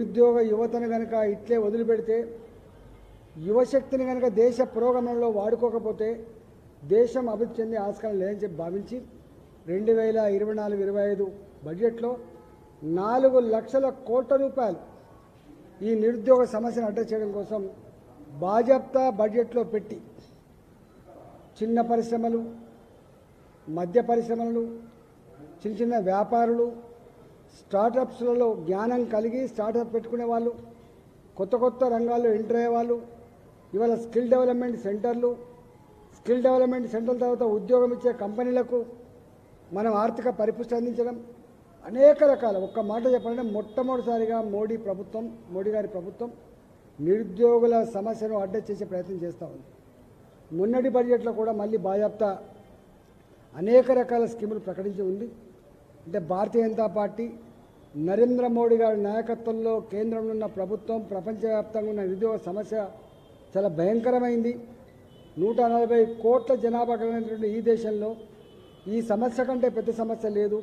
నిరుద్యోగ యువతను కనుక ఇట్లే వదిలిపెడితే, యువశక్తిని కనుక దేశ పురోగమనంలో వాడుకోకపోతే దేశం అభివృద్ధి చెందే ఆస్కారం లేదని చెప్పి భావించి 2024-25 బడ్జెట్లో 4 లక్షల కోట్ల రూపాయలు ఈ నిరుద్యోగ సమస్యను అడ్రస్ చేయడం కోసం బాజప్తా బడ్జెట్లో పెట్టి చిన్న పరిశ్రమలు, మధ్య పరిశ్రమలు, చిన్న చిన్న వ్యాపారులు, స్టార్టప్స్లలో జ్ఞానం కలిగి స్టార్టప్ పెట్టుకునే వాళ్ళు, కొత్త కొత్త రంగాల్లో ఎంటర్ అయ్యే వాళ్ళు, ఇవాళ స్కిల్ డెవలప్మెంట్ సెంటర్లు, స్కిల్ డెవలప్మెంట్ సెంటర్ల తర్వాత ఉద్యోగం ఇచ్చే కంపెనీలకు మనం ఆర్థిక పరిపుష్టి అందించడం, అనేక రకాల ఒక్క మాట చెప్పాలంటే మొట్టమొదటిసారిగా మోడీ గారి ప్రభుత్వం నిరుద్యోగుల సమస్యను అడ్రస్ చేసే ప్రయత్నం చేస్తూ ఉంది. మొన్నటి బడ్జెట్లో కూడా మళ్ళీ బాజాప్తా అనేక రకాల స్కీములు ప్రకటించి ఉంది. అంటే భారతీయ జనతా పార్టీ నరేంద్ర మోడీ గారి నాయకత్వంలో కేంద్రంలో ఉన్న ప్రభుత్వం ప్రపంచవ్యాప్తంగా ఉన్న నిరుద్యోగ సమస్య చాలా భయంకరమైంది. 140 కోట్ల జనాభా కలిగినటువంటి ఈ దేశంలో ఈ సమస్య కంటే పెద్ద సమస్య లేదు.